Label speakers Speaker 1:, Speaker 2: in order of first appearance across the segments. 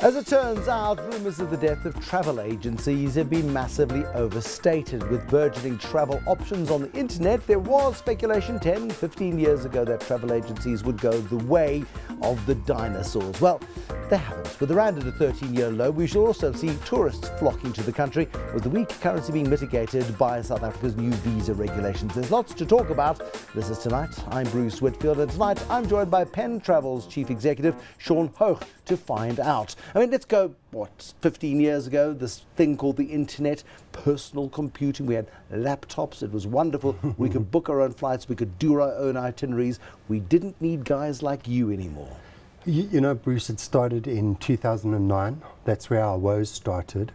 Speaker 1: As it turns out, rumours of the death of travel agencies have been massively overstated. With burgeoning travel options on the internet, there was speculation 10, 15 years ago that travel agencies would go the way of the dinosaurs. Well, they haven't. With the rand at a 13-year low, we shall also see tourists flocking to the country, with the weak currency being mitigated by South Africa's new visa regulations. There's lots to talk about. This is Tonight. I'm Bruce Whitfield, and tonight I'm joined by Pentravel's Chief Executive, Hough, to find out. I mean, let's go, 15 years ago, this thing called the internet, personal computing. We had laptops. It was wonderful. We could book our own flights. We could do our own itineraries. We didn't need guys like you anymore.
Speaker 2: You know, Bruce, it started in 2009. That's where our woes started.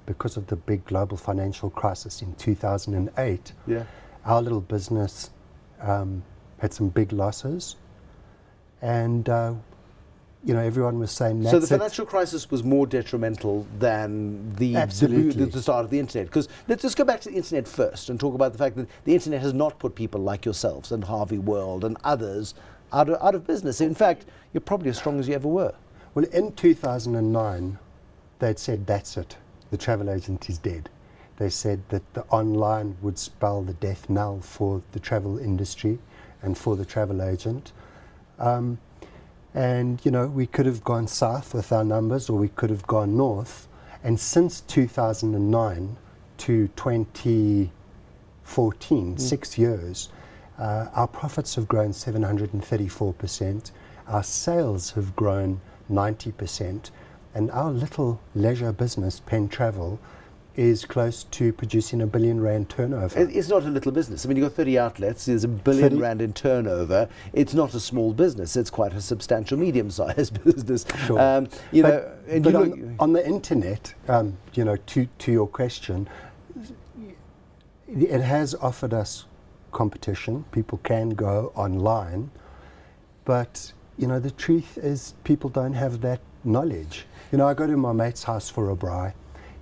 Speaker 2: Because of the big global financial crisis in 2008, our little business had some big losses. And everyone was saying that's
Speaker 1: so the financial crisis was more detrimental than the start of the internet. Because let's just go back to the internet first and talk about the fact that the internet has not put people like yourselves and Harvey World and others out of business. In fact, you're probably as strong as you ever were.
Speaker 2: Well, in 2009, they'd said that's it. The travel agent is dead. They said that the online would spell the death knell for the travel industry and for the travel agent. And, we could have gone south with our numbers, or we could have gone north. And since 2009 to 2014, 6 years, our profits have grown 734%. Our sales have grown 90%. And our little leisure business, Pentravel, is close to producing R1 billion turnover.
Speaker 1: It's not a little business. I mean, you've got 30 outlets, there's R1 billion in turnover. It's not a small business, it's quite a substantial medium-sized business.
Speaker 2: Sure.
Speaker 1: On
Speaker 2: the internet, to your question, it has offered us competition. People can go online, but, the truth is people don't have that knowledge. I go to my mate's house for a braai.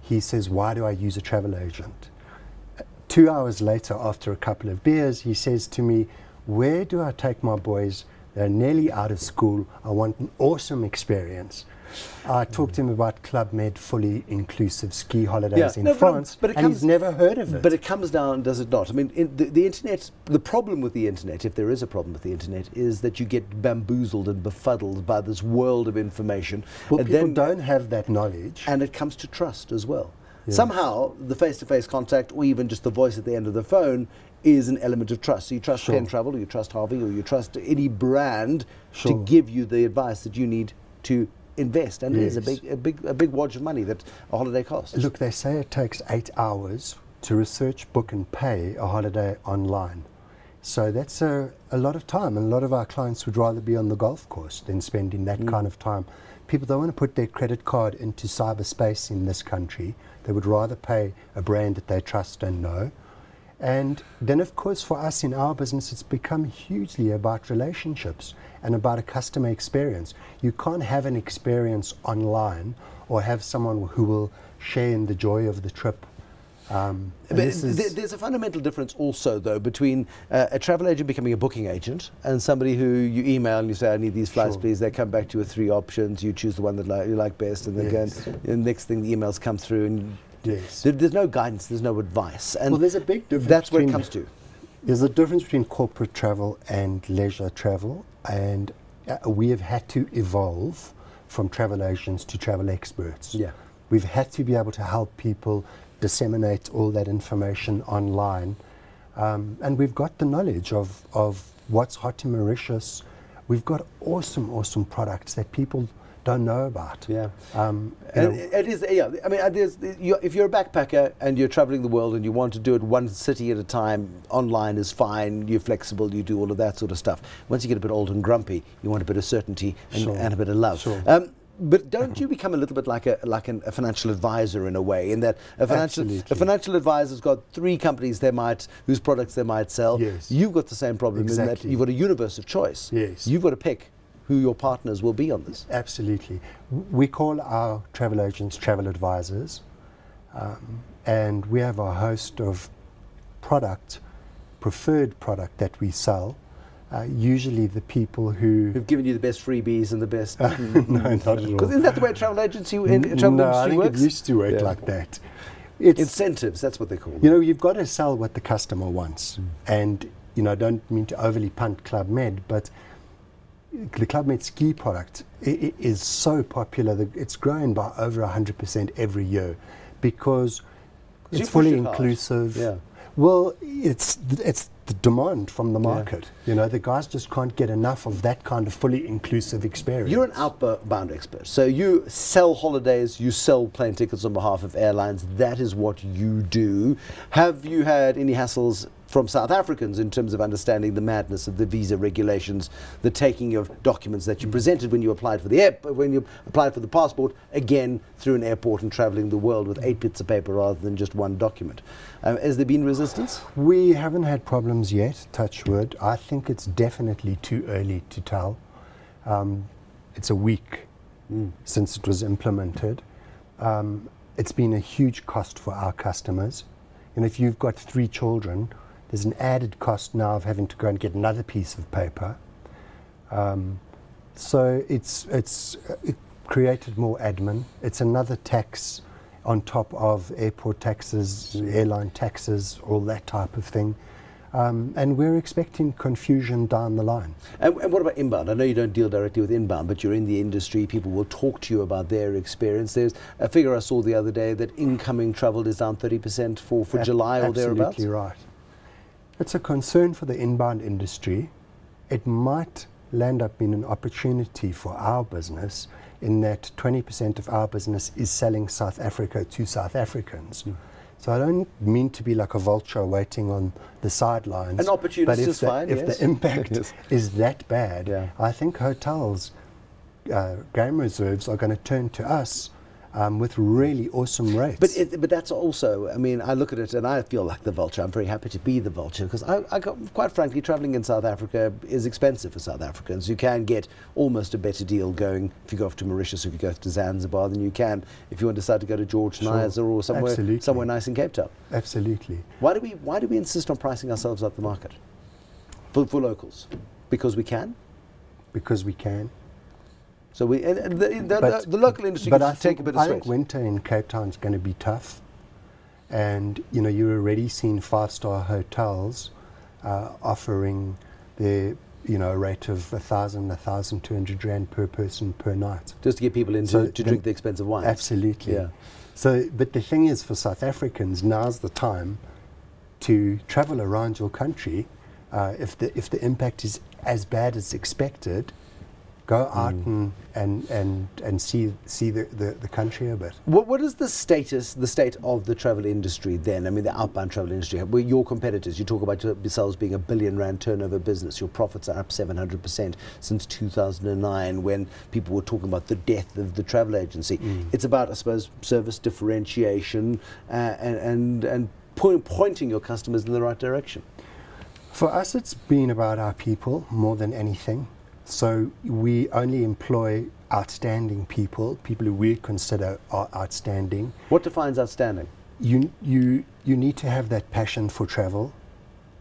Speaker 2: He says, why do I use a travel agent? 2 hours later, after a couple of beers, he says to me, where do I take my boys? They're nearly out of school. I want an awesome experience. I talked to him about Club Med, fully inclusive ski holidays in France, and he's never heard of it.
Speaker 1: But it comes down, does it not? I mean, the internet, the problem with the internet, if there is a problem with the internet, is that you get bamboozled and befuddled by this world of information.
Speaker 2: Well, and people don't have that knowledge.
Speaker 1: And it comes to trust as well. Yes. Somehow, the face-to-face contact, or even just the voice at the end of the phone, is an element of trust. So you trust Pentravel, or you trust Harvey, or you trust any brand to give you the advice that you need to invest, and it is a big wad of money that a holiday costs.
Speaker 2: Look, they say it takes 8 hours to research, book and pay a holiday online. So that's a lot of time, and a lot of our clients would rather be on the golf course than spending that kind of time. People don't want to put their credit card into cyberspace in this country. They would rather pay a brand that they trust and know. And then, of course, for us in our business, it's become hugely about relationships and about a customer experience. You can't have an experience online or have someone who will share in the joy of the trip.
Speaker 1: There's a fundamental difference also, though, between a travel agent becoming a booking agent and somebody who you email and you say, I need these flights, please. They come back to you with 3 options. You choose the one that you like best, and then the next thing the emails come through, and there's no guidance, there's no advice. And
Speaker 2: there's a big difference.
Speaker 1: That's where it comes to.
Speaker 2: There's a difference between corporate travel and leisure travel, and we have had to evolve from travel agents to travel experts. We've had to be able to help people disseminate all that information online, and we've got the knowledge of what's hot in Mauritius. We've got awesome products that people don't know about.
Speaker 1: It is. I mean, if you're a backpacker and you're traveling the world and you want to do it one city at a time, online is fine. You're flexible. You do all of that sort of stuff. Once you get a bit old and grumpy, you want a bit of certainty and a bit of love. But don't you become a little bit like a financial advisor in a way, in that a financial advisor's got 3 companies whose products they might sell. You've got the same problem in that you've got a universe of choice. You've got to pick who your partners will be on this.
Speaker 2: Absolutely. We call our travel agents travel advisors, and we have a host of preferred product that we sell. usually the people who've
Speaker 1: given you the best freebies and the best.
Speaker 2: no, not at all.
Speaker 1: Because isn't that the way a travel agency
Speaker 2: No,
Speaker 1: industry
Speaker 2: I think
Speaker 1: works?
Speaker 2: it used to work
Speaker 1: Yeah.
Speaker 2: like that. It's,
Speaker 1: Incentives, that's what they call them.
Speaker 2: you know, you've got to sell what the customer wants. And, you know, I don't mean to overly punt Club Med, but the Club Med ski product is so popular that it's grown by over 100% every year because
Speaker 1: you
Speaker 2: it's
Speaker 1: push
Speaker 2: fully
Speaker 1: it hard.
Speaker 2: inclusive.
Speaker 1: Yeah.
Speaker 2: Well, it's the demand from the market. You know, the guys just can't get enough of that kind of fully inclusive experience.
Speaker 1: You're an outbound expert. So you sell holidays, you sell plane tickets on behalf of airlines. That is what you do. Have you had any hassles from South Africans in terms of understanding the madness of the visa regulations, the taking of documents that you presented when you applied for the passport, again through an airport and traveling the world with 8 bits of paper rather than just one document? Has there been resistance?
Speaker 2: We haven't had problems yet, touch wood. I think it's definitely too early to tell. It's a week since it was implemented. It's been a huge cost for our customers. And if you've got 3 children, there's an added cost now of having to go and get another piece of paper. So it created more admin. It's another tax on top of airport taxes, airline taxes, all that type of thing. And we're expecting confusion down the line.
Speaker 1: And what about inbound? I know you don't deal directly with inbound, but you're in the industry. People will talk to you about their experience. There's a figure I saw the other day that incoming travel is down 30% for July or thereabouts.
Speaker 2: Absolutely right. It's a concern for the inbound industry. It might land up being an opportunity for our business in that 20% of our business is selling South Africa to South Africans. So I don't mean to be like a vulture waiting on the sidelines.
Speaker 1: An opportunity is fine,
Speaker 2: if the impact is that bad, I think hotels, game reserves are going to turn to us with really awesome rates.
Speaker 1: But that's also, I mean, I look at it and I feel like the vulture. I'm very happy to be the vulture because quite frankly, traveling in South Africa is expensive for South Africans. You can get almost a better deal going if you go off to Mauritius or if you go to Zanzibar than you can if you want to decide to go to George Nyasa or somewhere nice in Cape Town.
Speaker 2: Absolutely.
Speaker 1: Why do we insist on pricing ourselves out the market for locals? Because we can?
Speaker 2: Because we can.
Speaker 1: So the local industry can take a bit of
Speaker 2: I
Speaker 1: sweat.
Speaker 2: think winter in Cape Town is going to be tough, and you know you're already seeing 5-star hotels offering their a rate of 1,200 rand per person per night,
Speaker 1: just to get people in to drink the expensive wines.
Speaker 2: Absolutely.
Speaker 1: Yeah.
Speaker 2: So, but the thing is, for South Africans, now's the time to travel around your country. If the impact is as bad as expected, go out and see the country a bit.
Speaker 1: What is the state of the travel industry then? I mean, the outbound travel industry. Your competitors, you talk about yourselves being £1 billion turnover business. Your profits are up 700% since 2009 when people were talking about the death of the travel agency. It's about, I suppose, service differentiation and pointing your customers in the right direction.
Speaker 2: For us, it's been about our people more than anything. So we only employ outstanding people who we consider are outstanding.
Speaker 1: What defines outstanding?
Speaker 2: You need to have that passion for travel.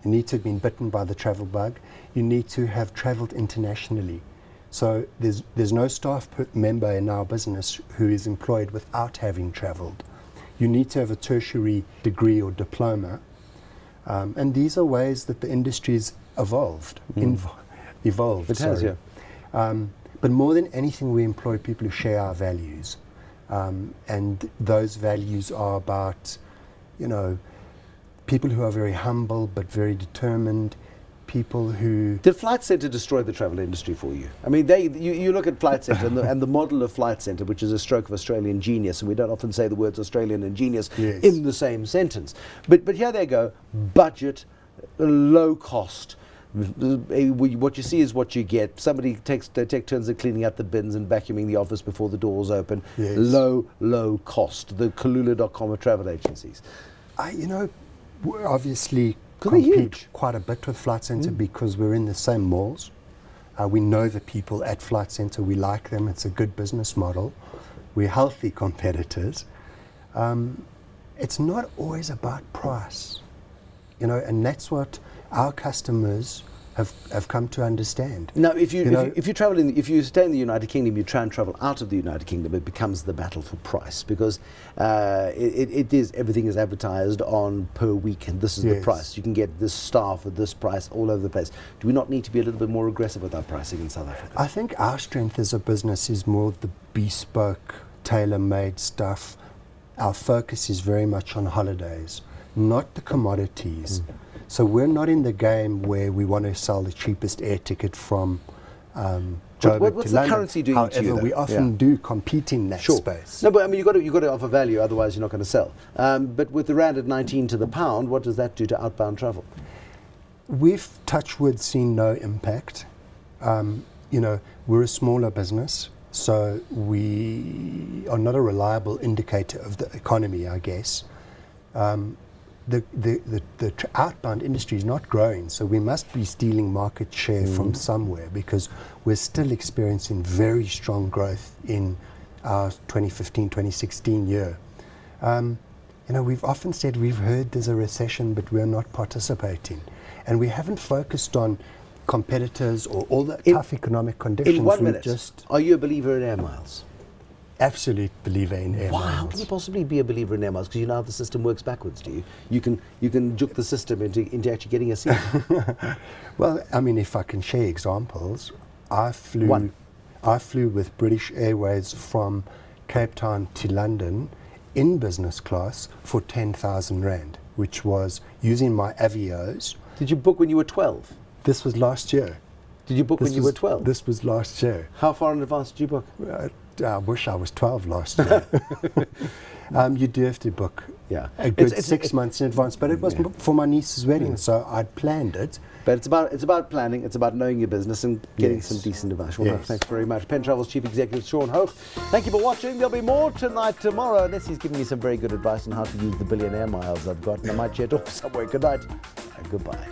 Speaker 2: You need to have been bitten by the travel bug. You need to have travelled internationally. So there's no staff member in our business who is employed without having travelled. You need to have a tertiary degree or diploma. And these are ways that the industry's evolved. It
Speaker 1: has, yeah.
Speaker 2: But more than anything, we employ people who share our values. And those values are about, people who are very humble but very determined, people who...
Speaker 1: Did Flight Centre destroy the travel industry for you? I mean, you look at Flight Centre and the model of Flight Centre, which is a stroke of Australian genius, and we don't often say the words Australian and genius in the same sentence. But here they go, budget, low cost. What you see is what you get. Somebody take turns at cleaning out the bins and vacuuming the office before the doors open.
Speaker 2: Yes.
Speaker 1: Low cost. The Kalula.com of travel agencies.
Speaker 2: We obviously compete quite a bit with Flight Centre because we're in the same malls. We know the people at Flight Centre. We like them. It's a good business model. We're healthy competitors. It's not always about price, and that's what our customers have come to understand.
Speaker 1: Now, if you,
Speaker 2: know,
Speaker 1: if you travel in, if you stay in the United Kingdom, you try and travel out of the United Kingdom, it becomes the battle for price, because it is, everything is advertised on per week, and this is the
Speaker 2: Yes.
Speaker 1: price. You can get this staff at this price all over the place. Do we not need to be a little bit more aggressive with our pricing in South Africa?
Speaker 2: I think our strength as a business is more the bespoke, tailor-made stuff. Our focus is very much on holidays, not the commodities. So we're not in the game where we want to sell the cheapest air ticket from Joburg
Speaker 1: what's
Speaker 2: to
Speaker 1: the
Speaker 2: London.
Speaker 1: currency doing
Speaker 2: However,
Speaker 1: to you, though?
Speaker 2: we often do compete in that
Speaker 1: Sure.
Speaker 2: space.
Speaker 1: No, but I mean, you've got to offer value, otherwise you're not going to sell. But with the rand at 19 to the pound, what does that do to outbound travel?
Speaker 2: We've, touch wood, seen no impact. We're a smaller business, so we are not a reliable indicator of the economy, I guess. The outbound industry is not growing, so we must be stealing market share from somewhere, because we're still experiencing very strong growth in our 2015, 2016 year. We've often said we've heard there's a recession, but we're not participating. And we haven't focused on competitors or all the tough economic conditions.
Speaker 1: In 1
Speaker 2: We've
Speaker 1: minute,
Speaker 2: just
Speaker 1: are you a believer in air miles?
Speaker 2: absolute believer in air
Speaker 1: Wow, how
Speaker 2: miles.
Speaker 1: can you possibly be a believer in air miles? Because you know how the system works backwards, do you? You can juke the system into actually getting a seat.
Speaker 2: Well, I mean, if I can share examples, I flew with British Airways from Cape Town to London in business class for 10,000 Rand, which was using my Avios.
Speaker 1: Did you book when you were 12?
Speaker 2: This was last year.
Speaker 1: Did you book when you were 12?
Speaker 2: This was last year.
Speaker 1: How far in advance did you book?
Speaker 2: I wish I was 12 last year. You do have to book a good 6 months in advance, but it was for my niece's wedding, so I'd planned it.
Speaker 1: But it's about planning, it's about knowing your business and getting some decent advice. Well,
Speaker 2: Yes.
Speaker 1: thanks very much. Pentravel's Chief Executive, Sean Hough. Thank you for watching. There'll be more tonight, tomorrow, unless he's giving me some very good advice on how to use the billionaire miles I've got, and I might jet off somewhere. Good night and goodbye.